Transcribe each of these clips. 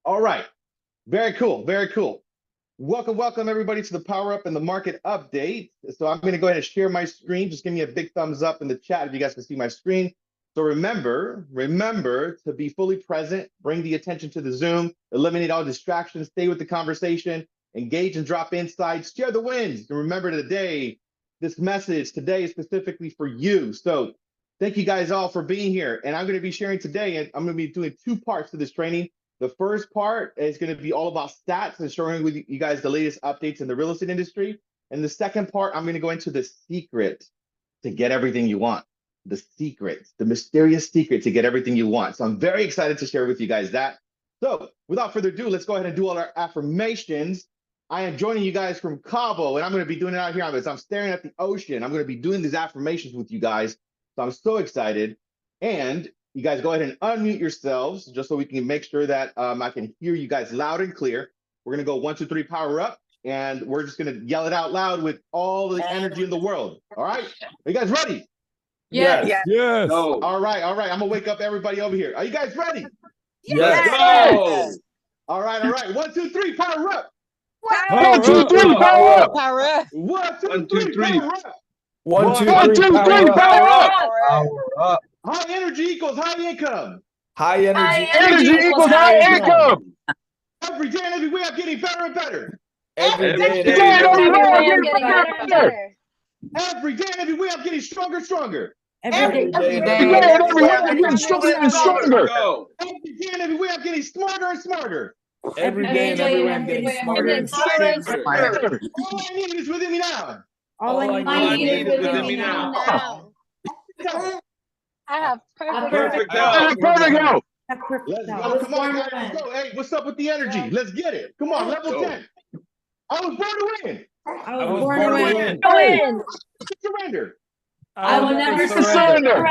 All right. Very cool. Very cool. Welcome everybody to the Power Up and the Market Update. So I'm going to go ahead and share my screen. Just give me a big thumbs up in the chat if you guys can see my screen. So remember to be fully present, bring the attention to the Zoom, eliminate all distractions, stay with the conversation, engage and drop insights, share the wins. And remember this message today is specifically for you. So thank you guys all for being here. And I'm going to be sharing today, and I'm going to be doing two parts to this training. The first part is going to be all about stats and showing with you guys the latest updates in the real estate industry. And the second part, I'm going to go into the secret to get everything you want. The secret, the mysterious secret to get everything you want. So I'm very excited to share with you guys that. So without further ado, let's go ahead and do all our affirmations. I am joining you guys from Cabo, and I'm going to be doing it out here. I'm staring at the ocean. I'm going to be doing these affirmations with you guys. So I'm so excited. And you guys go ahead and unmute yourselves just so we can make sure that I can hear you guys loud and clear. We're going to go 1, 2, 3, power up. And we're just going to yell it out loud with all the energy in the world. All right? Are you guys ready? Yes. Yes. No. All right. I'm going to wake up everybody over here. Are you guys ready? Yes. Yes. All right. 1, 2, 3, power up. 1, 2, 3, Power up. Power up. 1, 2, 3, power up. 1, 2, 3, power up. Power up. High energy equals high income. High energy. Energy equals high income. Every day and every way I'm getting better and better. Every day and every every way way. I'm getting better and better. Every day and every way I'm getting stronger and stronger. Every day and and every way I'm getting stronger and stronger. Every day and every way I'm getting smarter and smarter. Every day and every way I'm getting smarter and smarter. All I need is within me now. All I need is within me now. I have perfect health. Let's go. Come on, guys. Let's go. Hey, what's up with the energy? Let's get it. Come on, level 10. I was born to win. I was born to win. Surrender. I will never surrender.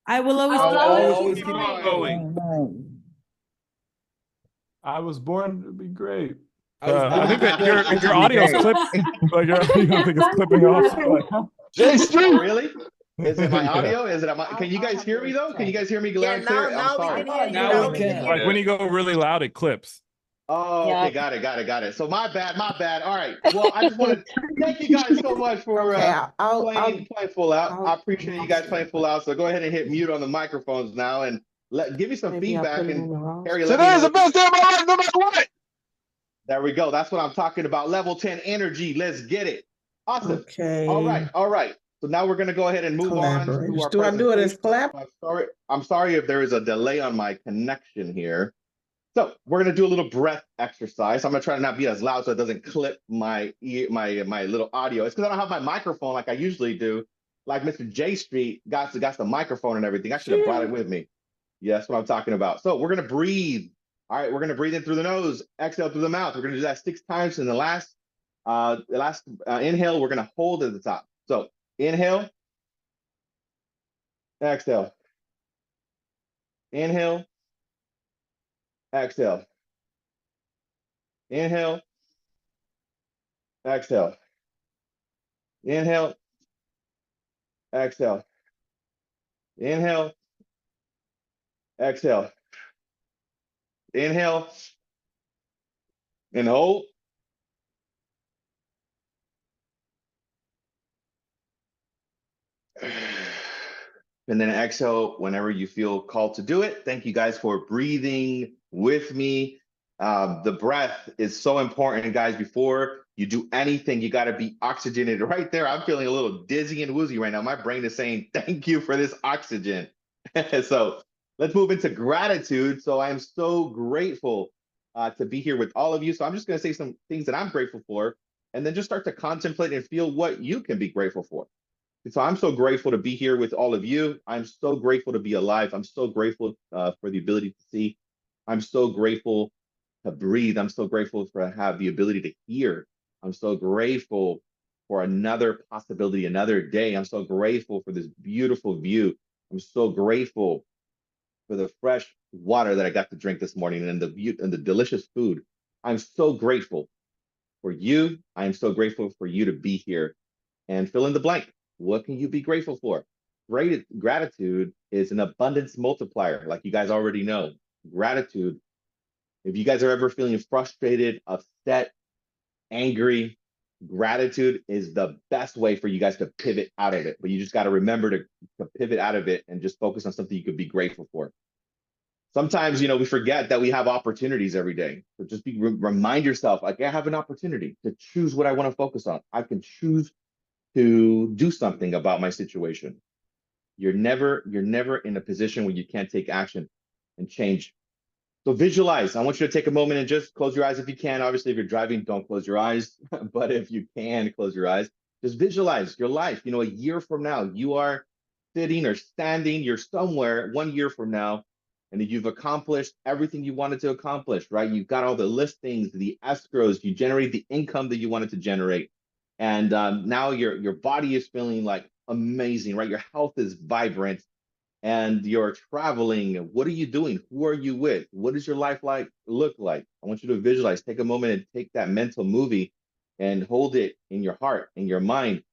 I will always keep on going. I was born to be great. I think that your audio's clipped. Like I think it's clipping off. Oh, really? Is it my audio? Can you guys hear me though? Can you guys hear me loud and clear? I'm sorry. Now we can. Like when you go really loud, it clips. Oh, okay, got it. So my bad. All right. Well, I just want to thank you guys so much for playing full out. I appreciate you guys playing full out. So go ahead and hit mute on the microphones now and give me some feedback. And Harry, Today's the best day of my life, no matter what. There we go. That's what I'm talking about. Level 10 energy. Let's get it. Awesome. Okay. All right. So now we're going to go ahead and move on to our Do I do it as clap? I'm sorry if there is a delay on my connection here. So we're going to do a little breath exercise. I'm going to try to not be as loud so it doesn't clip my little audio. It's because I don't have my microphone like I usually do. Like Mr. J Street got the microphone and everything. I should have brought it with me. Yeah, that's what I'm talking about. So we're going to breathe. All right, we're going to breathe in through the nose, exhale through the mouth. We're going to do that 6 times. And the last inhale, we're going to hold at the top. So inhale, exhale, inhale, exhale, inhale, exhale, inhale, exhale, inhale, exhale, inhale, and hold. And then exhale whenever you feel called to do it. Thank you guys for breathing with me. The breath is so important, guys. Before you do anything, you got to be oxygenated right there. I'm feeling a little dizzy and woozy right now. My brain is saying, thank you for this oxygen. So let's move into gratitude. So I am so grateful to be here with all of you. So I'm just going to say some things that I'm grateful for, and then just start to contemplate and feel what you can be grateful for. So I'm so grateful to be here with all of you. I'm so grateful to be alive. I'm so grateful for the ability to see. I'm so grateful to breathe. I'm so grateful for have the ability to hear. I'm so grateful for another possibility, another day. I'm so grateful for this beautiful view. I'm so grateful for the fresh water that I got to drink this morning and the delicious food. I'm so grateful for you. I am so grateful for you to be here. And fill in the blank. What can you be grateful for? Gratitude is an abundance multiplier, like you guys already know. gratitude. If you guys are ever feeling frustrated, upset, angry, gratitude is the best way for you guys to pivot out of it. But you just got to remember to pivot out of it and just focus on something you could be grateful for. Sometimes, we forget that we have opportunities every day. So just remind yourself, like, I have an opportunity to choose what I want to focus on. I can choose to do something about my situation. You're never in a position where you can't take action and change. So visualize. I want you to take a moment and just close your eyes if you can. Obviously, if you're driving, don't close your eyes. But if you can close your eyes, just visualize your life. A year from now, you are sitting or standing, you're somewhere 1 year from now, and you've accomplished everything you wanted to accomplish, right? You've got all the listings, the escrows, you generate the income that you wanted to generate. And now your body is feeling like amazing, right? Your health is vibrant and you're traveling. What are you doing? Who are you with? What does your life look like? I want you to visualize, take a moment and take that mental movie and hold it in your heart, in your mind,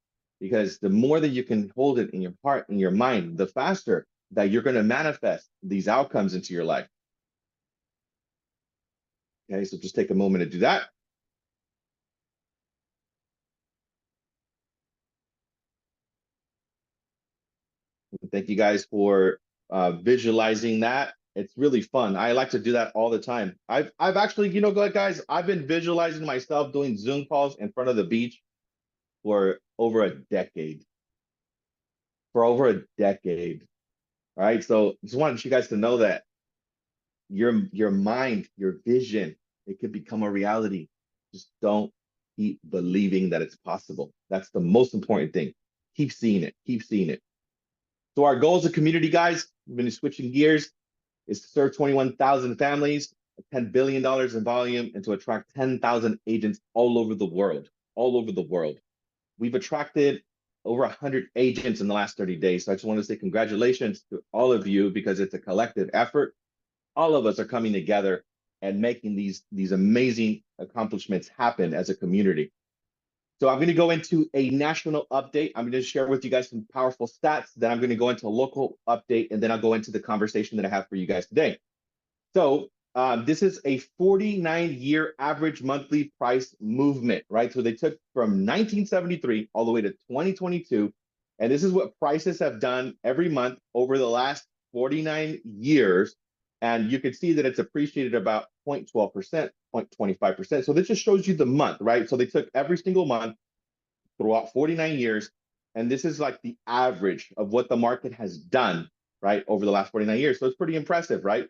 because the more that you can hold it in your heart, in your mind, the faster that you're going to manifest these outcomes into your life. Okay, so just take a moment to do that. Thank you guys for visualizing that. It's really fun. I like to do that all the time. I've actually, guys, I've been visualizing myself doing Zoom calls in front of the beach for over a decade. For over a decade. All right. So just wanted you guys to know that your mind, your vision, it could become a reality. Just don't keep believing that it's possible. That's the most important thing. Keep seeing it. Keep seeing it. So our goal as a community, guys, we've been switching gears, is to serve 21,000 families, $10 billion in volume, and to attract 10,000 agents all over the world, all over the world. We've attracted over 100 agents in the last 30 days. So I just want to say congratulations to all of you because it's a collective effort. All of us are coming together and making these amazing accomplishments happen as a community. So I'm going to go into a national update. I'm going to share with you guys some powerful stats. Then I'm going to go into a local update, and then I'll go into the conversation that I have for you guys today. So this is a 49-year average monthly price movement, right? So they took from 1973 all the way to 2022, and this is what prices have done every month over the last 49 years. And you can see that it's appreciated about 0.12%, 0.25%. So this just shows you the month, right? So they took every single month throughout 49 years, and this is like the average of what the market has done, right, over the last 49 years. So it's pretty impressive, right?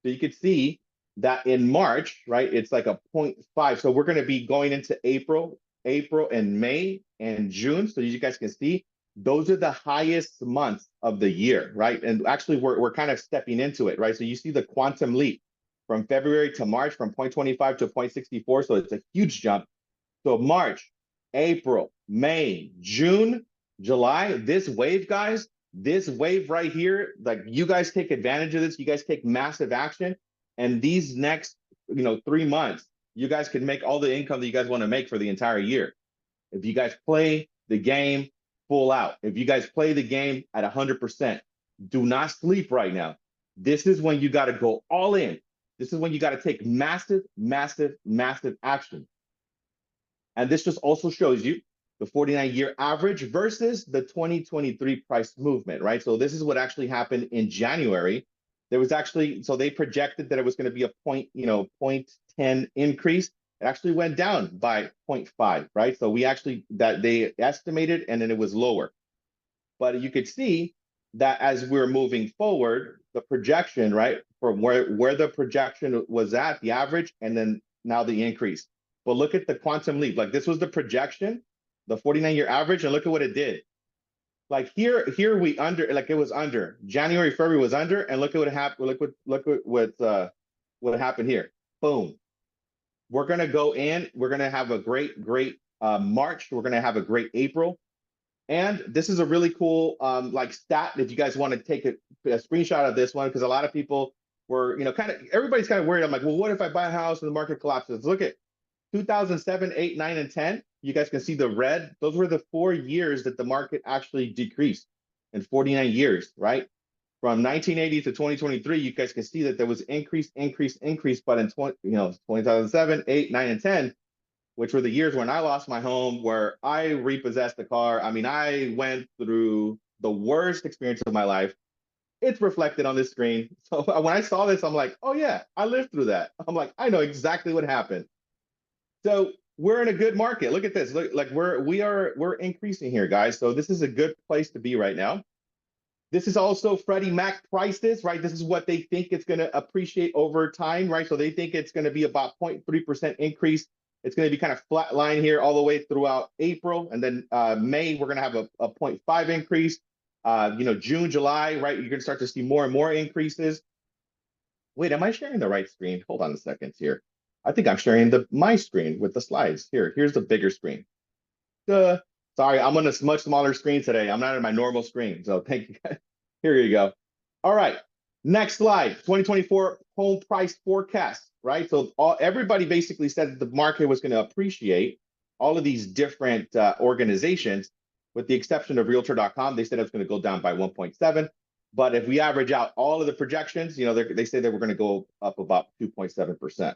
So you could see that in March, right, it's like a 0.5. So we're going to be going into April and May and June. So you guys can see those are the highest months of the year, right? And actually, we're kind of stepping into it, right? So you see the quantum leap from February to March from 0.25 to 0.64. So it's a huge jump. So March, April, May, June, July, this wave, guys, this wave right here, like you guys take advantage of this, you guys take massive action. And these next, 3 months, you guys can make all the income that you guys want to make for the entire year. If you guys play the game full out, if you guys play the game at 100%, do not sleep right now. This is when you got to go all in. This is when you got to take massive, massive, massive action. And this just also shows you the 49-year average versus the 2023 price movement, right? So this is what actually happened in January. There was actually, so they projected that it was going to be a 0.10 increase. It actually went down by 0.5, right? So we actually, that they estimated, and then it was lower. But you could see that as we're moving forward, the projection, right, from where the projection was at, the average, and then now the increase. But look at the quantum leap. Like this was the projection, the 49-year average, and look at what it did. Like here we under, like it was under. January, February was under, and look at what happened. Look what happened here. Boom. We're gonna go in. We're gonna have a great March. We're gonna have a great April. And this is a really cool like stat if you guys want to take a screenshot of this one, because a lot of people were, everybody's kind of worried. I'm like, well, what if I buy a house and the market collapses? Look at 2007, 8, 9, and 10. You guys can see the red. Those were the 4 years that the market actually decreased in 49 years, right? from 1980 to 2023, you guys can see that there was increase, but in 2007, 8, 9, and 10, which were the years when I lost my home, where I repossessed the car. I mean, I went through the worst experience of my life. It's reflected on this screen. So when I saw this, I'm like, oh yeah, I lived through that. I'm like, I know exactly what happened. So we're in a good market. Look at this. Look, like we're increasing here, guys. So this is a good place to be right now. This is also Freddie Mac prices, right? This is what they think it's going to appreciate over time, right? So they think it's going to be about 0.3% increase. It's going to be kind of flat line here all the way throughout April. And then May, we're going to have a 0.5 increase. June, July, right? You're going to start to see more and more increases. Wait, am I sharing the right screen? Hold on a second here. I think I'm sharing my screen with the slides. Here's the bigger screen. Sorry, I'm on a much smaller screen today. I'm not on my normal screen. So thank you guys. Here you go. All right. Next slide, 2024 home price forecast, right? So everybody basically said that the market was going to appreciate. All of these different organizations, with the exception of Realtor.com, they said it was going to go down by 1.7. But if we average out all of the projections, they say that we're going to go up about 2.7%.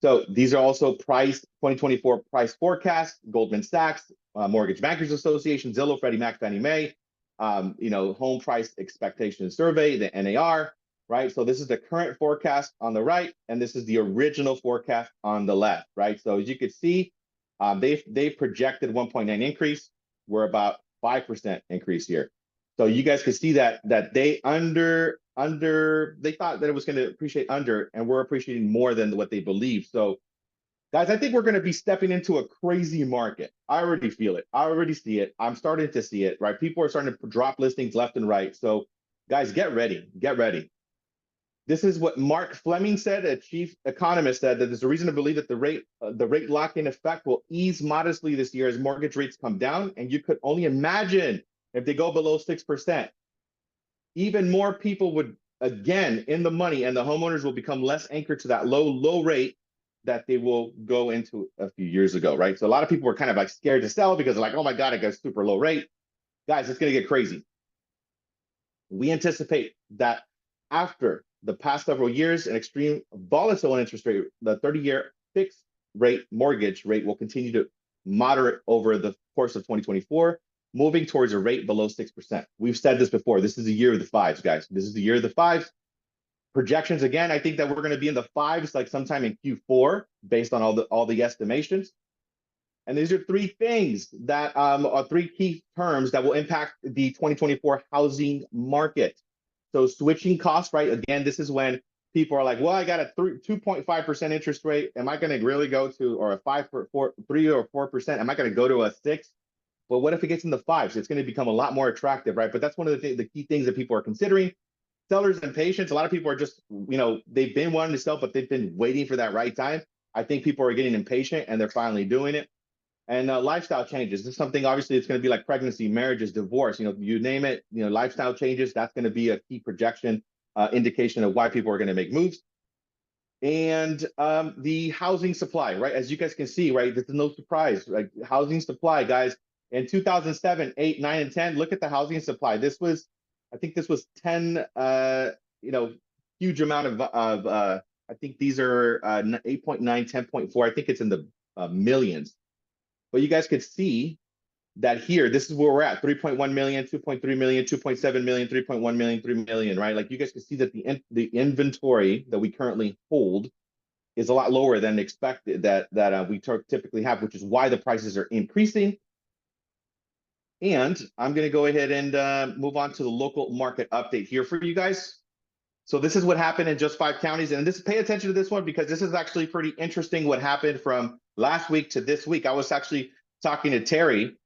So these are also 2024 price forecasts, Goldman Sachs, Mortgage Bankers Association, Zillow, Freddie Mac, Fannie Mae, home price expectation survey, the NAR, right? So this is the current forecast on the right, and this is the original forecast on the left, right? So as you can see, they projected 1.9 increase. We're about 5% increase here. So you guys can see that they they thought that it was going to appreciate under, and we're appreciating more than what they believe. So guys, I think we're going to be stepping into a crazy market. I already feel it. I already see it. I'm starting to see it, right? People are starting to drop listings left and right. So guys, get ready. Get ready. This is what Mark Fleming said, a chief economist, said that there's a reason to believe that the rate lock-in effect will ease modestly this year as mortgage rates come down. And you could only imagine if they go below 6%, even more people would, again, in the money, and the homeowners will become less anchored to that low rate that they will go into a few years ago, right? So a lot of people were kind of like scared to sell because they're like, oh my God, it got super low rate. Guys, it's going to get crazy. We anticipate that after the past several years, an extreme volatile interest rate, the 30-year fixed rate mortgage rate will continue to moderate over the course of 2024, moving towards a rate below 6%. We've said this before. This is the year of the fives, guys. This is the year of the fives. Projections, again, I think that we're going to be in the fives like sometime in Q4 based on all the estimations. And these are three things that are three key terms that will impact the 2024 housing market. So switching costs, right? Again, this is when people are like, well, I got a 2.5% interest rate. Am I going to really go to, or a 3 or 4%? Am I going to go to a 6? But what if it gets in the fives? It's going to become a lot more attractive, right? But that's one of the key things that people are considering. Sellers and patience. A lot of people are just, they've been wanting to sell, but they've been waiting for that right time. I think people are getting impatient and they're finally doing it. And lifestyle changes. This is something, obviously, it's going to be like pregnancy, marriages, divorce, you name it, lifestyle changes. That's going to be a key projection indication of why people are going to make moves. And the housing supply, right? As you guys can see, right, this is no surprise, right? Housing supply, guys, in 2007, 8, 9, and 10, look at the housing supply. I think this was 10, huge amount of I think these are 8.9, 10.4. I think it's in the millions. But you guys could see that here, this is where we're at, 3.1 million, 2.3 million, 2.7 million, 3.1 million, 3 million, right? Like you guys can see that the inventory that we currently hold is a lot lower than expected that we typically have, which is why the prices are increasing. And I'm going to go ahead and move on to the local market update here for you guys. So this is what happened in just 5 counties. And pay attention to this one because this is actually pretty interesting what happened from last week to this week. I was actually talking to Terry,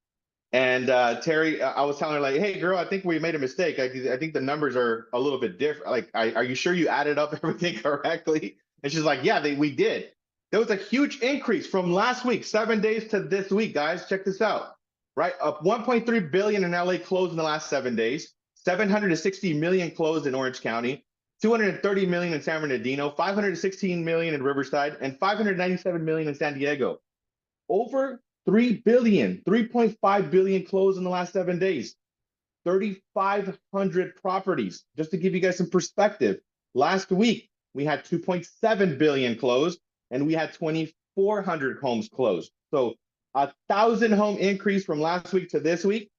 and Terry, I was telling her like, hey girl, I think we made a mistake. I think the numbers are a little bit different. Like, are you sure you added up everything correctly? And she's like, yeah, we did. There was a huge increase from last week, 7 days to this week, guys. Check this out. Right, up 1.3 billion in LA closed in the last 7 days, 760 million closed in Orange County, 230 million in San Bernardino, 516 million in Riverside, and 597 million in San Diego. Over 3 billion, 3.5 billion closed in the last 7 days. 3,500 properties. Just to give you guys some perspective, last week we had 2.7 billion closed and we had 2,400 homes closed. So 1,000 home increase from last week to this week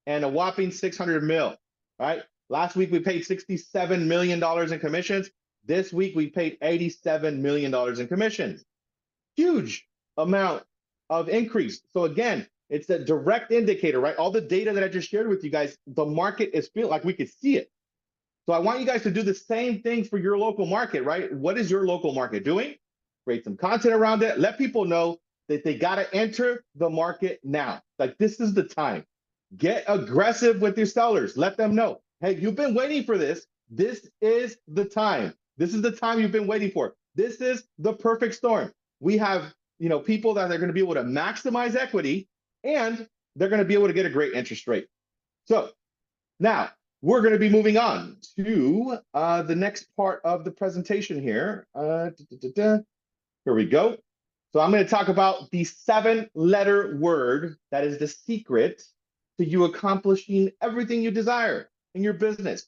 and a whopping 600 mil, right? Last week we paid $67 million in commissions. This week we paid $87 million in commissions. Huge amount of increase. So again, it's a direct indicator, right? All the data that I just shared with you guys, the market is feeling like we could see it. So I want you guys to do the same thing for your local market, right? What is your local market doing? Create some content around it. Let people know that they got to enter the market now. Like, this is the time. Get aggressive with your sellers. Let them know, hey, you've been waiting for this. This is the time. This is the time you've been waiting for. This is the perfect storm. We have, people that are going to be able to maximize equity, and they're going to be able to get a great interest rate. So now we're going to be moving on to the next part of the presentation here. Here we go. So I'm going to talk about the 7-letter word that is the secret to you accomplishing everything you desire in your business.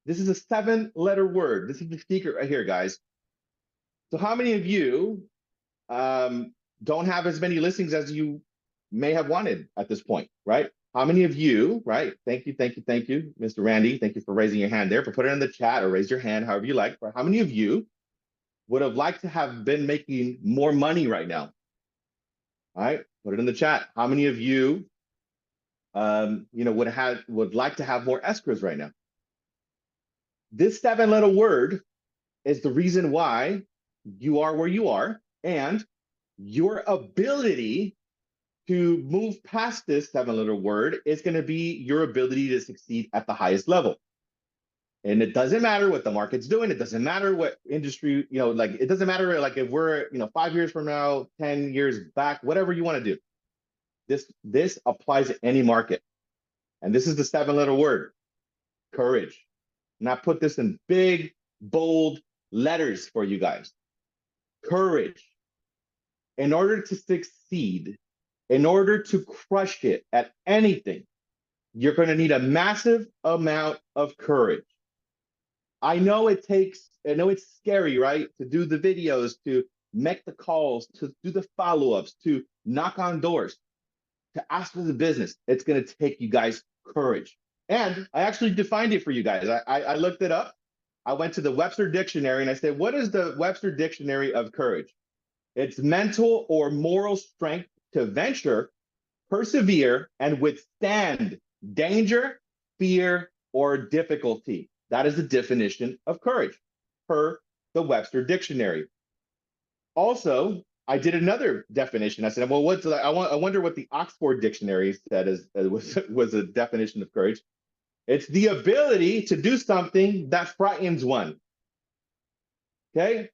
This is a 7-letter word. This is the secret right here, guys. So how many of you don't have as many listings as you may have wanted at this point, right? How many of you, right? Thank you, Mr. Randy. Thank you for raising your hand there. For put it in the chat or raise your hand, however you like. How many of you would have liked to have been making more money right now? All right, put it in the chat. How many of you, would like to have more escrows right now? This 7-letter word is the reason why you are where you are, and your ability to move past this 7-letter word is going to be your ability to succeed at the highest level. And it doesn't matter what the market's doing. It doesn't matter what industry, it doesn't matter like if we're, 5 years from now, 10 years back, whatever you want to do. This applies to any market. And this is the 7-letter word, courage. And I put this in big, bold letters for you guys. Courage. In order to succeed, in order to crush it at anything, you're going to need a massive amount of courage. I know it's scary, right? To do the videos, to make the calls, to do the follow-ups, to knock on doors, to ask for the business. It's going to take you guys courage. And I actually defined it for you guys. I looked it up. I went to the Webster Dictionary and I said, what is the Webster Dictionary of courage? It's mental or moral strength to venture, persevere, and withstand danger, fear, or difficulty. That is the definition of courage per the Webster Dictionary. Also, I did another definition. I said, well, I wonder what the Oxford Dictionary said was a definition of courage. It's the ability to do something that frightens one. Okay?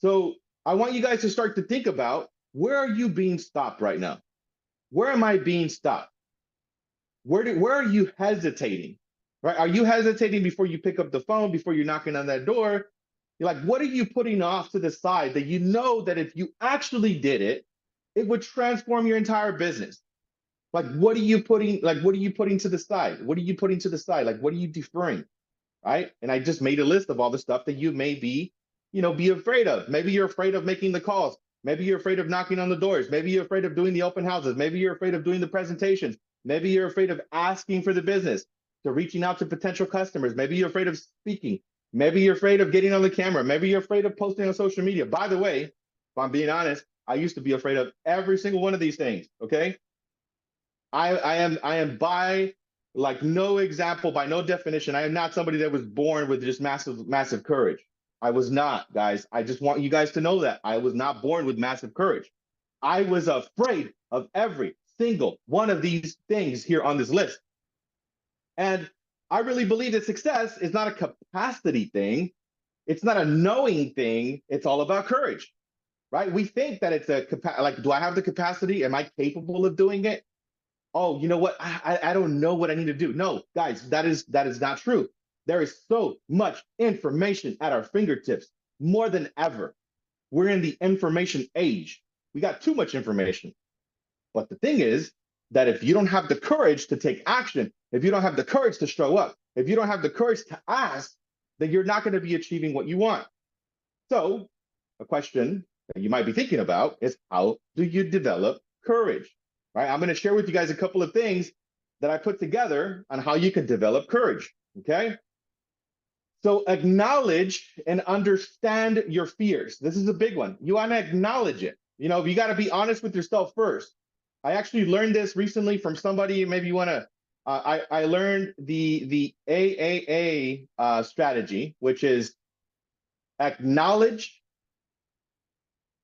So I want you guys to start to think about, where are you being stopped right now? Where am I being stopped? Where are you hesitating? Right? Are you hesitating before you pick up the phone, before you're knocking on that door? You're like, what are you putting off to the side that you know that if you actually did it, it would transform your entire business? Like, what are you putting to the side? What are you putting to the side? Like, what are you deferring? Right? And I just made a list of all the stuff that you may be afraid of. Maybe you're afraid of making the calls. Maybe you're afraid of knocking on the doors. Maybe you're afraid of doing the open houses. Maybe you're afraid of doing the presentations. Maybe you're afraid of asking for the business, to reaching out to potential customers. Maybe you're afraid of speaking. Maybe you're afraid of getting on the camera. Maybe you're afraid of posting on social media. By the way, if I'm being honest, I used to be afraid of every single one of these things, okay? I am by no example, by no definition. I am not somebody that was born with just massive courage. I was not, guys. I just want you guys to know that. I was not born with massive courage. I was afraid of every single one of these things here on this list. And I really believe that success is not a capacity thing. It's not a knowing thing. It's all about courage, right? We think that it's do I have the capacity? Am I capable of doing it? Oh, you know what? I don't know what I need to do. No, guys, that is not true. There is so much information at our fingertips, more than ever. We're in the information age. We got too much information. But the thing is that if you don't have the courage to take action, if you don't have the courage to show up, if you don't have the courage to ask, then you're not going to be achieving what you want. So a question that you might be thinking about is, how do you develop courage? Right? I'm going to share with you guys a couple of things that I put together on how you can develop courage. Okay. So acknowledge and understand your fears. This is a big one. You want to acknowledge it. You know, you got to be honest with yourself first. I actually learned this recently from somebody. Maybe you want to. I learned the AAA strategy, which is acknowledge.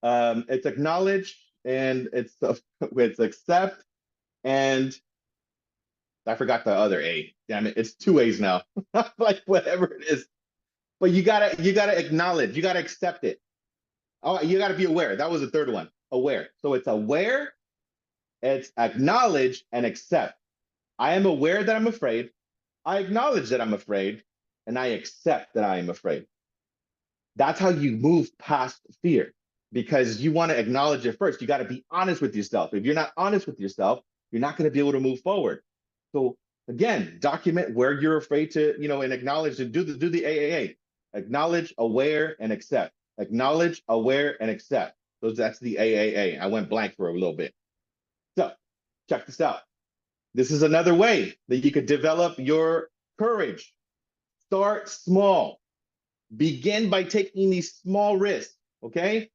It's acknowledge, and it's accept, and I forgot the other A. Damn it, it's two A's now. Like whatever it is. But you gotta acknowledge, you gotta accept it. Oh, you gotta be aware. That was the third one. Aware. So it's aware, it's acknowledge, and accept. I am aware that I'm afraid. I acknowledge that I'm afraid, and I accept that I am afraid. That's how you move past fear, because you want to acknowledge it first. You got to be honest with yourself. If you're not honest with yourself, you're not going to be able to move forward. So again, document where you're afraid to, you know, and acknowledge and do the AAA. Acknowledge, aware, and accept. Acknowledge, aware, and accept. So that's the AAA. I went blank for a little bit. So check this out. This is another way that you could develop your courage. Start small. Begin by taking these small risks, okay?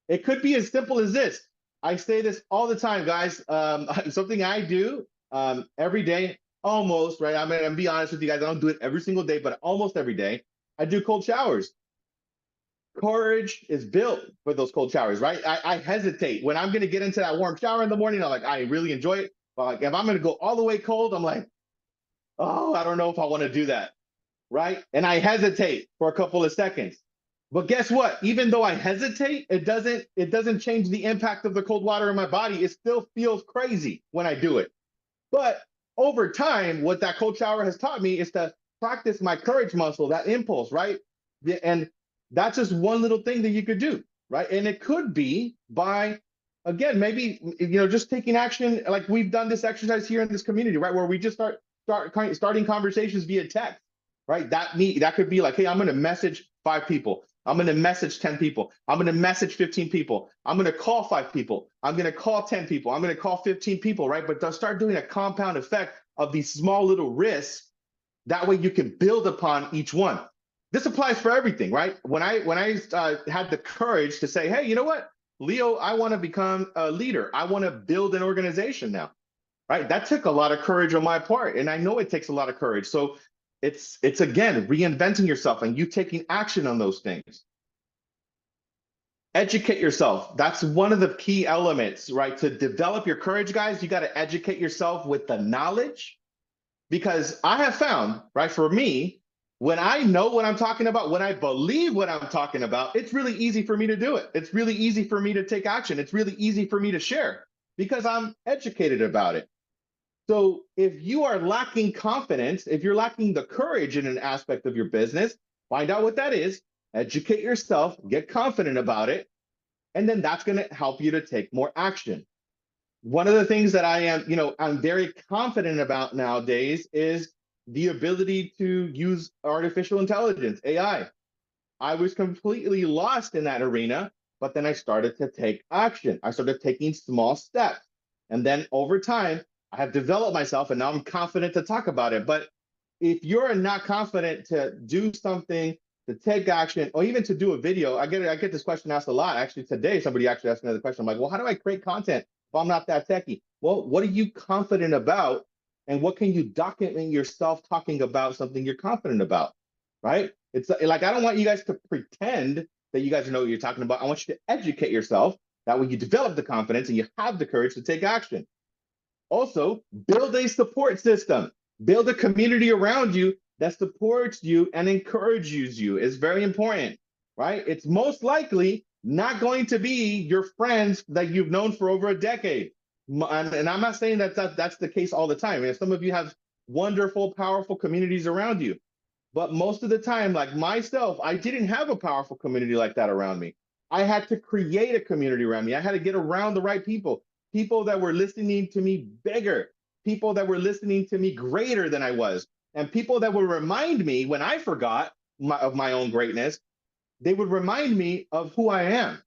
It could be as simple as this. I say this all the time, guys. Something I do every day, almost, right? I'm gonna be honest with you guys. I don't do it every single day, but almost every day, I do cold showers. Courage is built for those cold showers, right? I hesitate. When I'm gonna get into that warm shower in the morning, I'm like, I really enjoy it. But like, if I'm gonna go all the way cold, I'm like, oh, I don't know if I wanna do that, right? And I hesitate for a couple of seconds. But guess what? Even though I hesitate, it doesn't change the impact of the cold water in my body. It still feels crazy when I do it. But over time, what that cold shower has taught me is to practice my courage muscle, that impulse, right? And that's just one little thing that you could do, right? And it could be by, again, maybe, you know, just taking action. Like we've done this exercise here in this community, right? Where we just starting conversations via text, right? That could be like, hey, I'm going to message 5 people. I'm going to message 10 people. I'm going to message 15 people. I'm going to call 5 people. I'm going to call 10 people. I'm going to call 15 people, right? But they'll start doing a compound effect of these small little risks. That way you can build upon each one. This applies for everything, right? When I had the courage to say, hey, you know what, Leo, I want to become a leader. I want to build an organization now, right? That took a lot of courage on my part. And I know it takes a lot of courage. So it's again, reinventing yourself and you taking action on those things. Educate yourself. That's one of the key elements, right? To develop your courage, guys, you got to educate yourself with the knowledge. Because I have found, right, for me, when I know what I'm talking about, when I believe what I'm talking about, it's really easy for me to do it. It's really easy for me to take action. It's really easy for me to share because I'm educated about it. So if you are lacking confidence, if you're lacking the courage in an aspect of your business, find out what that is, educate yourself, get confident about it, and then that's going to help you to take more action. One of the things that I'm very confident about nowadays is the ability to use artificial intelligence, AI. I was completely lost in that arena, but then I started to take action. I started taking small steps. And then over time, I have developed myself and now I'm confident to talk about it. But if you're not confident to do something, to take action, or even to do a video, I get this question asked a lot. Actually, today, somebody actually asked me another question. I'm like, well, how do I create content if I'm not that techie? Well, what are you confident about? And what can you document yourself talking about something you're confident about, right? It's like, I don't want you guys to pretend that you guys know what you're talking about. I want you to educate yourself. That way you develop the confidence and you have the courage to take action. Also, build a support system. Build a community around you that supports you and encourages you. It's very important, right? It's most likely not going to be your friends that you've known for over a decade. And I'm not saying that that's the case all the time. And some of you have wonderful, powerful communities around you. But most of the time, like myself, I didn't have a powerful community like that around me. I had to create a community around me. I had to get around the right people, people that were listening to me bigger, people that were listening to me greater than I was, and people that would remind me when I forgot of my own greatness, they would remind me of who I am.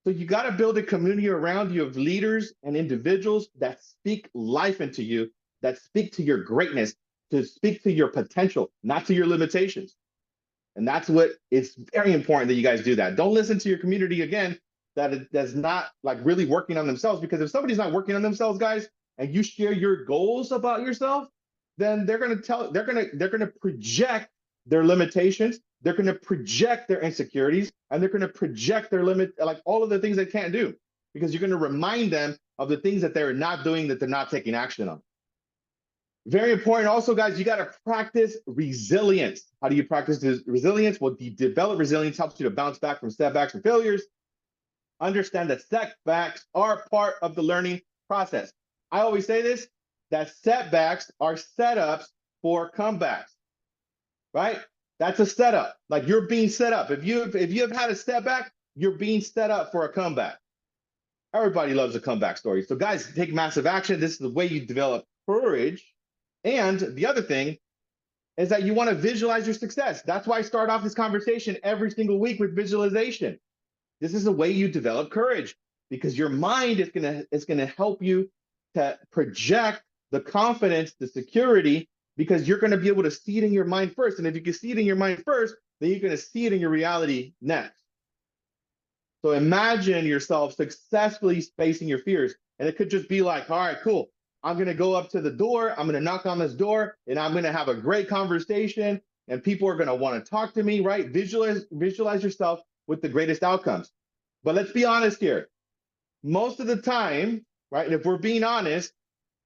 So you got to build a community around you of leaders and individuals that speak life into you, that speak to your greatness, to speak to your potential, not to your limitations. And that's what it's very important that you guys do that. Don't listen to your community again that's not like really working on themselves, because if somebody's not working on themselves, guys, and you share your goals about yourself, then they're going to project their limitations. They're going to project their insecurities, and they're going to project their limit, like all of the things they can't do, because you're going to remind them of the things that they're not doing, that they're not taking action on. Very important also, guys, you got to practice resilience. How do you practice this resilience? Well, the develop resilience helps you to bounce back from setbacks and failures. Understand that setbacks are part of the learning process. I always say this, that setbacks are setups for comebacks, right? That's a setup. Like, you're being set up. If you've had a setback, you're being set up for a comeback. Everybody loves a comeback story. So guys, take massive action. This is the way you develop courage. And the other thing is that you want to visualize your success. That's why I start off this conversation every single week with visualization. This is the way you develop courage, because your mind is gonna help you to project the confidence, the security, because you're gonna be able to see it in your mind first. And if you can see it in your mind first, then you're gonna see it in your reality next. So imagine yourself successfully facing your fears. And it could just be like, all right, cool. I'm going to go up to the door. I'm going to knock on this door, and I'm going to have a great conversation, and people are going to want to talk to me, right? Visualize yourself with the greatest outcomes. But let's be honest here. Most of the time, right, and if we're being honest,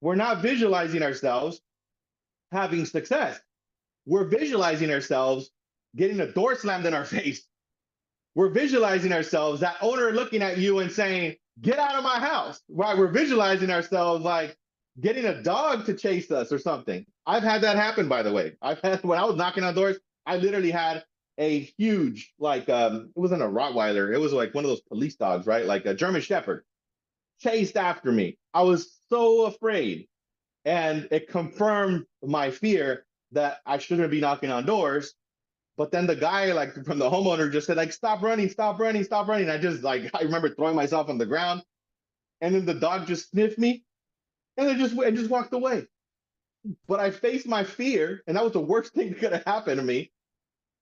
we're not visualizing ourselves having success. We're visualizing ourselves getting a door slammed in our face. We're visualizing ourselves, that owner looking at you and saying, get out of my house, right? We're visualizing ourselves like getting a dog to chase us or something. I've had that happen, by the way. When I was knocking on doors, I literally had a huge, like, it wasn't a Rottweiler. It was like one of those police dogs, right? Like a German Shepherd, chased after me. I was so afraid. And it confirmed my fear that I shouldn't be knocking on doors. But then the guy, like, from the homeowner just said, like, stop running, stop running, stop running. I remember throwing myself on the ground, and then the dog just sniffed me, and it just walked away. But I faced my fear, and that was the worst thing that could have happened to me.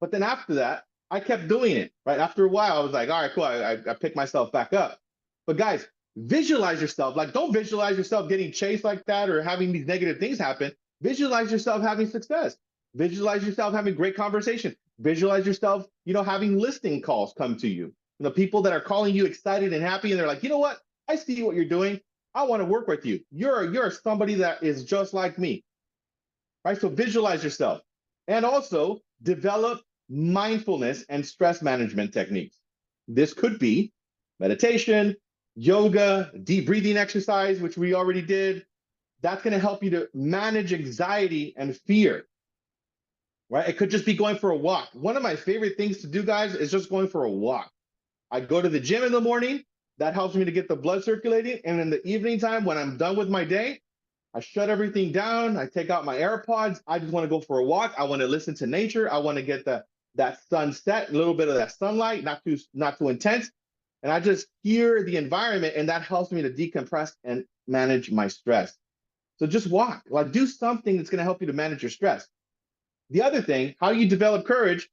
But then after that, I kept doing it, right? After a while, I was like, all right, cool. I picked myself back up. But guys, visualize yourself. Like, don't visualize yourself getting chased like that or having these negative things happen. Visualize yourself having success. Visualize yourself having great conversation. Visualize yourself, having listing calls come to you. People that are calling you excited and happy, and they're like, you know what? I see what you're doing. I want to work with you. You're somebody that is just like me, right? So visualize yourself, and also develop mindfulness and stress management techniques. This could be meditation, yoga, deep breathing exercise, which we already did. That's going to help you to manage anxiety and fear, right? It could just be going for a walk. One of my favorite things to do, guys, is just going for a walk. I go to the gym in the morning. That helps me to get the blood circulating. And in the evening time, when I'm done with my day, I shut everything down. I take out my AirPods. I just want to go for a walk. I want to listen to nature. I want to get that sunset, a little bit of that sunlight, not too intense. And I just hear the environment, and that helps me to decompress and manage my stress. So just walk, like, do something that's going to help you to manage your stress. The other thing, how you develop courage,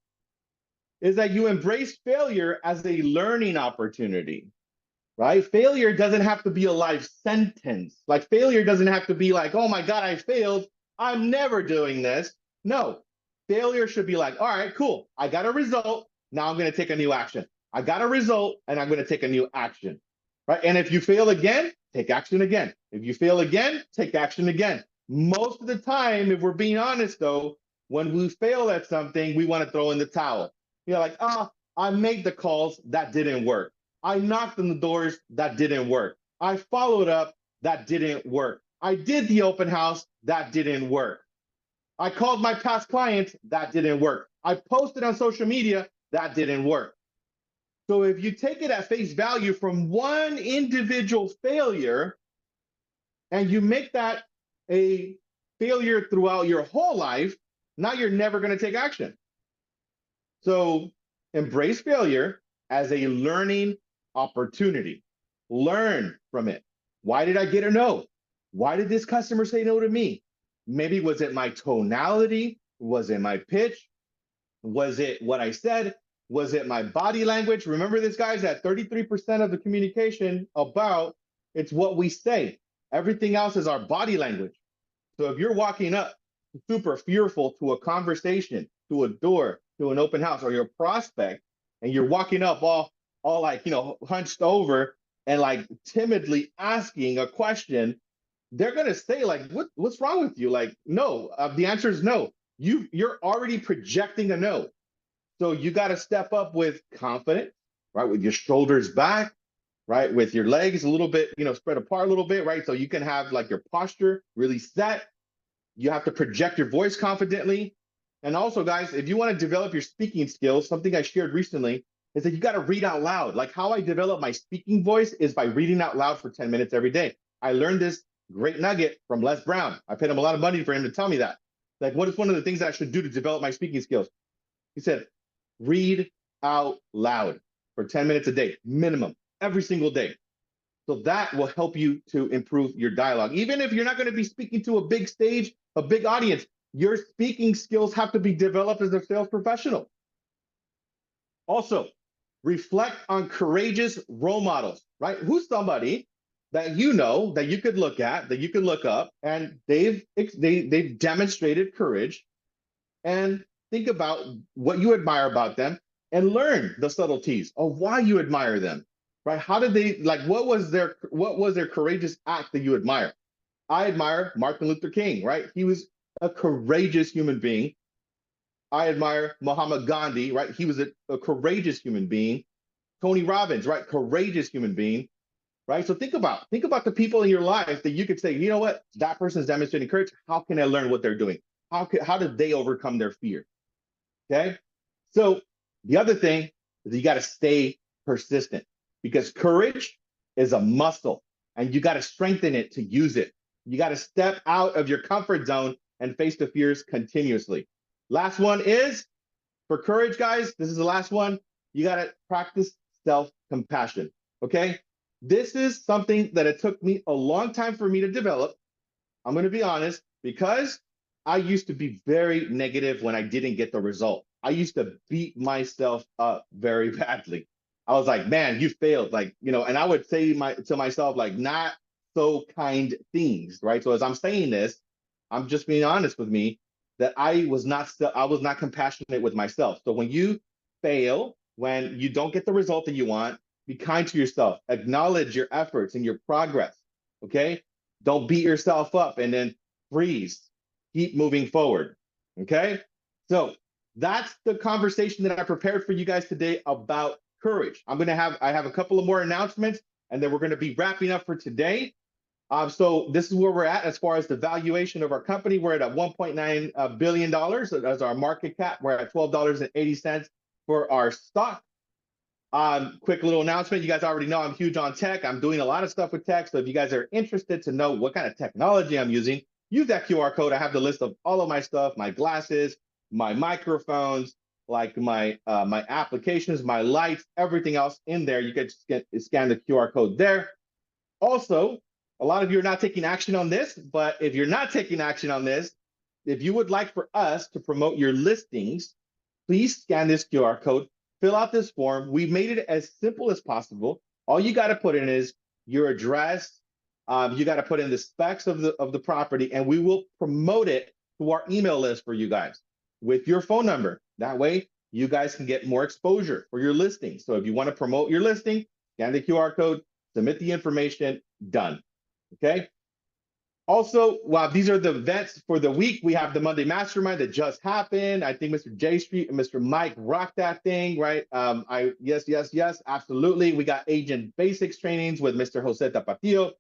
is that you embrace failure as a learning opportunity, right? Failure doesn't have to be a life sentence. Like, failure doesn't have to be like, oh my God, I failed, I'm never doing this. No, failure should be like, all right, cool. I got a result. Now I'm going to take a new action. I got a result, and I'm going to take a new action, right? And if you fail again, take action again. If you fail again, take action again. Most of the time, if we're being honest though, when we fail at something, we want to throw in the towel. You're like, I made the calls, that didn't work. I knocked on the doors, that didn't work. I followed up, that didn't work. I did the open house, that didn't work. I called my past clients, that didn't work. I posted on social media, that didn't work. So if you take it at face value from one individual failure, and you make that a failure throughout your whole life, now you're never going to take action. So embrace failure as a learning opportunity. Learn from it. Why did I get a no? Why did this customer say no to me? Maybe was it my tonality? Was it my pitch? Was it what I said? Was it my body language? Remember this, guys, that 33% of the communication about it's what we say. Everything else is our body language. So if you're walking up super fearful to a conversation, to a door, to an open house, or your prospect, and you're walking up all like, hunched over and like timidly asking a question, they're gonna say like, what's wrong with you? Like, no, the answer is no. You're already projecting a no. So you got to step up with confidence, right? With your shoulders back, right? With your legs a little bit, spread apart a little bit, right? So you can have like your posture really set. You have to project your voice confidently. And also, guys, if you want to develop your speaking skills, something I shared recently is that you got to read out loud. Like how I develop my speaking voice is by reading out loud for 10 minutes every day. I learned this great nugget from Les Brown. I paid him a lot of money for him to tell me that. Like, what is one of the things that I should do to develop my speaking skills? He said, read out loud for 10 minutes a day, minimum, every single day. So that will help you to improve your dialogue. Even if you're not going to be speaking to a big stage, a big audience, your speaking skills have to be developed as a sales professional. Also, reflect on courageous role models, right? Who's somebody that that you could look at, that you could look up, and they've demonstrated courage, and think about what you admire about them and learn the subtleties of why you admire them, right? How did they, like, what was their courageous act that you admire? I admire Martin Luther King, right? He was a courageous human being. I admire Muhammad Gandhi, right? He was a courageous human being. Tony Robbins, right? Courageous human being, right? So think about the people in your life that you could say, you know what? That person's demonstrating courage. How can I learn what they're doing? How did they overcome their fear? Okay. So the other thing is you got to stay persistent, because courage is a muscle and you got to strengthen it to use it. You got to step out of your comfort zone and face the fears continuously. Last one is for courage, guys. This is the last one. You got to practice self-compassion. Okay. This is something that it took me a long time for me to develop. I'm going to be honest, because I used to be very negative when I didn't get the result. I used to beat myself up very badly. I was like, man, you failed. Like, and I would say to myself, like, not so kind things, right? So as I'm saying this, I'm just being honest with me that I was not compassionate with myself. So when you fail, when you don't get the result that you want, be kind to yourself. Acknowledge your efforts and your progress, okay? Don't beat yourself up and then freeze. Keep moving forward, okay? So that's the conversation that I prepared for you guys today about courage. I have a couple of more announcements, and then we're going to be wrapping up for today. So this is where we're at as far as the valuation of our company. We're at $1.9 billion as our market cap. We're at $12.80 for our stock. Quick little announcement. You guys already know I'm huge on tech. I'm doing a lot of stuff with tech. So if you guys are interested to know what kind of technology I'm using, use that QR code. I have the list of all of my stuff, my glasses, my microphones, like my applications, my lights, everything else in there. You can just scan the QR code there. Also, a lot of you are not taking action on this, but if you're not taking action on this, if you would like for us to promote your listings, please scan this QR code, fill out this form. We made it as simple as possible. All you got to put in is your address. You got to put in the specs of the property, and we will promote it to our email list for you guys with your phone number. That way, you guys can get more exposure for your listing. So if you want to promote your listing, scan the QR code, submit the information, done. Okay. Also, while these are the events for the week, we have the Monday Mastermind that just happened. I think Mr. J Street and Mr. Mike rocked that thing, right? Yes, absolutely. We got Agent Basics trainings with Mr. Jose Tapatio.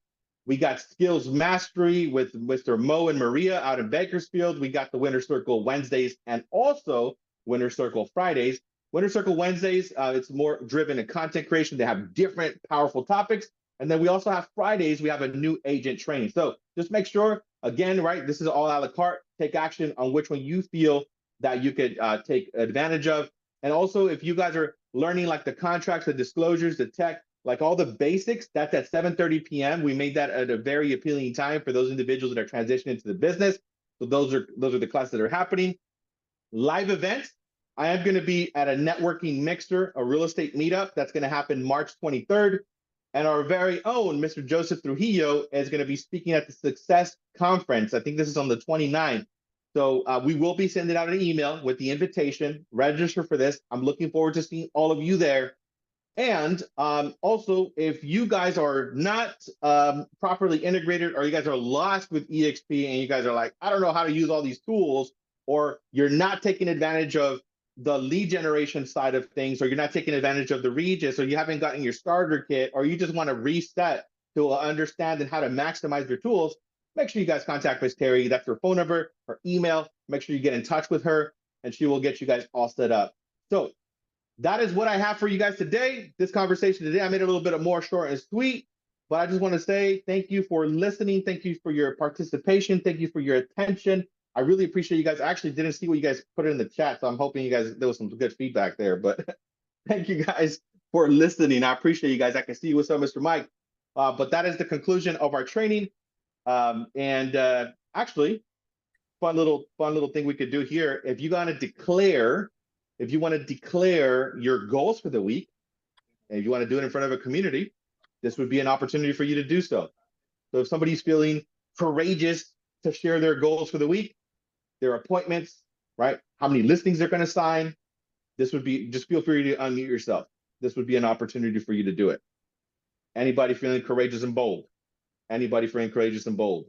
We got Skills Mastery with Mr. Mo and Maria out in Bakersfield. We got the Winner Circle Wednesdays and also Winner Circle Fridays. Winner Circle Wednesdays, it's more driven in content creation. They have different powerful topics. And then we also have Fridays, we have a new agent training. So just make sure Again, right, this is all a la carte. Take action on which one you feel that you could take advantage of. And also, if you guys are learning like the contracts, the disclosures, the tech, like all the basics, that's at 7:30 p.m. We made that at a very appealing time for those individuals that are transitioning to the business. So those are the classes that are happening. Live events. I am going to be at a networking mixer, a real estate meetup that's going to happen March 23rd. And our very own Mr. Joseph Trujillo is going to be speaking at the Success Conference. I think this is on the 29th. So we will be sending out an email with the invitation. Register for this. I'm looking forward to seeing all of you there. And also, if you guys are not properly integrated, or you guys are lost with EXP and you guys are like, I don't know how to use all these tools, or you're not taking advantage of the lead generation side of things, or you're not taking advantage of the Regis, or you haven't gotten your starter kit, or you just want to reset to understand and how to maximize your tools, make sure you guys contact Miss Terry. That's her phone number, her email. Make sure you get in touch with her, and she will get you guys all set up. So that is what I have for you guys today. This conversation today, I made it a little bit more short and sweet, but I just want to say thank you for listening. Thank you for your participation. Thank you for your attention. I really appreciate you guys. I actually didn't see what you guys put in the chat, so I'm hoping you guys, there was some good feedback there, but thank you guys for listening. I appreciate you guys. I can see you. What's up, Mr. Mike? But that is the conclusion of our training. Actually, fun little thing we could do here. If you want to declare your goals for the week, and if you want to do it in front of a community, this would be an opportunity for you to do so. So if somebody's feeling courageous to share their goals for the week, their appointments, right? How many listings they're going to sign, this would be, just feel free to unmute yourself. This would be an opportunity for you to do it. Anybody feeling courageous and bold? Anybody feeling courageous and bold?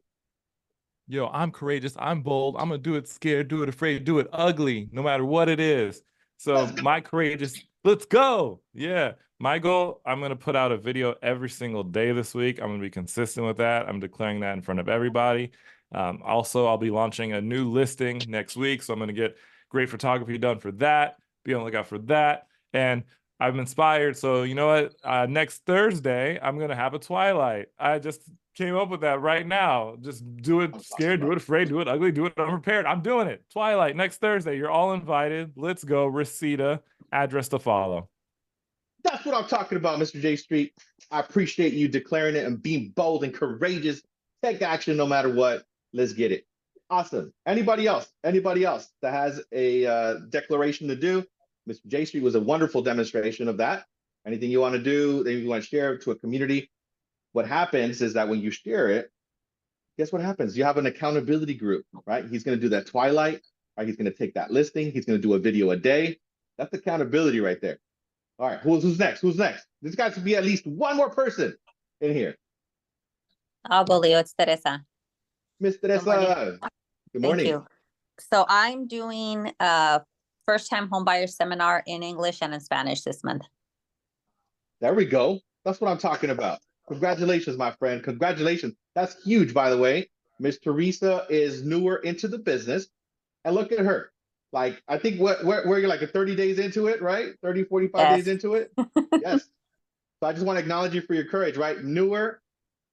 Yo, I'm courageous. I'm bold. I'm going to do it scared, do it afraid, do it ugly, no matter what it is. So my courageous, let's go. Yeah. My goal, I'm going to put out a video every single day this week. I'm going to be consistent with that. I'm declaring that in front of everybody. Also, I'll be launching a new listing next week. So I'm going to get great photography done for that. Be on the lookout for that. And I'm inspired. So you know what? Next Thursday, I'm going to have a twilight. I just came up with that right now. Just do it scared, do it afraid, do it ugly, do it unprepared. I'm doing it. Twilight next Thursday. You're all invited. Let's go. Resita, address to follow. That's what I'm talking about, Mr. J Street. I appreciate you declaring it and being bold and courageous. Take action no matter what. Let's get it. Awesome. Anybody else? Anybody else that has a declaration to do? Mr. J Street was a wonderful demonstration of that. Anything you want to do, anything you want to share to a community, what happens is that when you share it, guess what happens? You have an accountability group, right? He's going to do that twilight, right? He's going to take that listing. He's going to do a video a day. That's accountability right there. All right, who's next? Who's next? There's got to be at least one more person in here. I'll go, Leo. It's Teresa. Miss Teresa, good morning. Thank you. So I'm doing a first-time homebuyer seminar in English and in Spanish this month. There we go. That's what I'm talking about. Congratulations, my friend. Congratulations. That's huge, by the way. Miss Teresa is newer into the business. And look at her. Like, I think where you're like 30 days into it, right? 30, 45 days into it. Yes. So I just want to acknowledge you for your courage, right? Newer,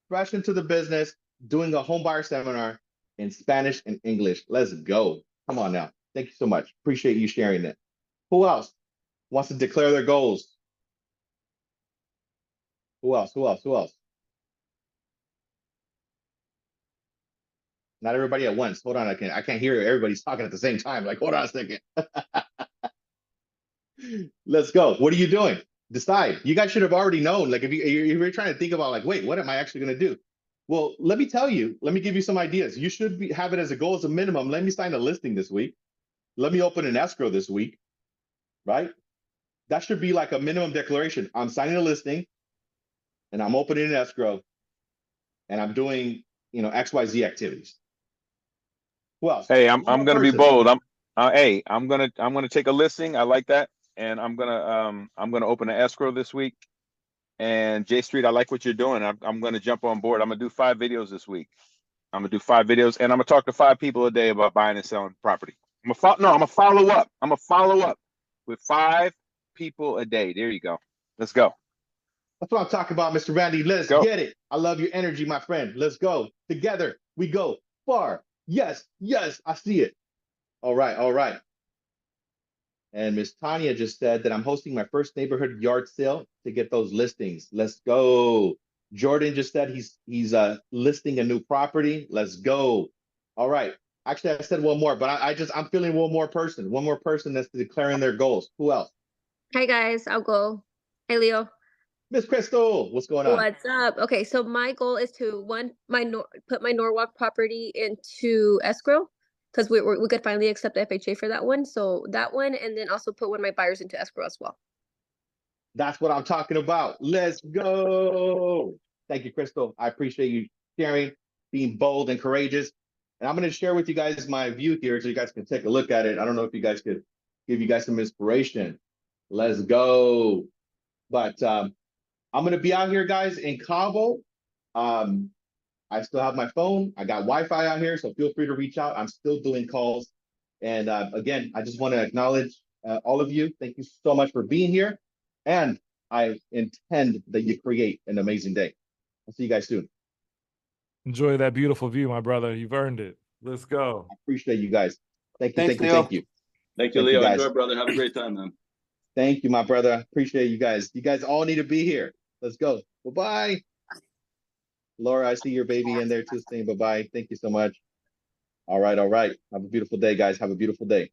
fresh into the business, doing a homebuyer seminar in Spanish and English. Let's go. Come on now. Thank you so much. Appreciate you sharing it. Who else wants to declare their goals? Who else? Who else? Who else? Not everybody at once. Hold on, I can't hear you. Everybody's talking at the same time. Like, hold on a second. Let's go. What are you doing? Decide. You guys should have already known. Like, if you're trying to think about, like, wait, what am I actually going to do? Well, let me tell you. Let me give you some ideas. You should have it as a goal, as a minimum. Let me sign a listing this week. Let me open an escrow this week. Right? That should be like a minimum declaration. I'm signing a listing, and I'm opening an escrow, and I'm doing, XYZ activities. Who else? Hey, I'm gonna be bold. I'm gonna take a listing. I like that, and I'm gonna open an escrow this week. And J Street, I like what you're doing. I'm gonna jump on board. I'm gonna do 5 videos this week. I'm gonna do 5 videos, and I'm gonna talk to 5 people a day about buying and selling property. I'm gonna follow up. I'm gonna follow up with 5 people a day. There you go. Let's go. That's what I'm talking about, Mr. Randy. Let's get it. I love your energy, my friend. Let's go. Together we go. far. Yes, yes, I see it. All right, all right. And Miss Tanya just said that I'm hosting my first neighborhood yard sale to get those listings. Let's go. Jordan just said he's listing a new property. Let's go. All right. Actually, I said one more, but I'm feeling one more person that's declaring their goals. Who else? Hi guys, I'll go. Hey Leo. Miss Crystal, what's going on? What's up? Okay, so my goal is to put my Norwalk property into escrow because we could finally accept the FHA for that one. So that one, and then also put one of my buyers into escrow as well. That's what I'm talking about. Let's go. Thank you, Crystal. I appreciate you sharing, being bold and courageous. And I'm going to share with you guys my view here so you guys can take a look at it. I don't know if you guys could give you guys some inspiration. Let's go. But I'm going to be out here, guys, in Cabo. I still have my phone. I got Wi-Fi out here, so feel free to reach out. I'm still doing calls. And again, I just want to acknowledge all of you. Thank you so much for being here. And I intend that you create an amazing day. I'll see you guys soon. Enjoy that beautiful view, my brother. You've earned it. Let's go. I appreciate you guys. Thank you, Thanks, thank you, Leo. thank you. Thank you, Thank you, Leo. guys. Enjoy, brother. Have a great time, man. Thank you, my brother. Appreciate you guys. You guys all need to be here. Let's go. Bye-bye. Laura, I see your baby in there too saying bye-bye. Thank you so much. All right, all right. Have a beautiful day, guys. Have a beautiful day.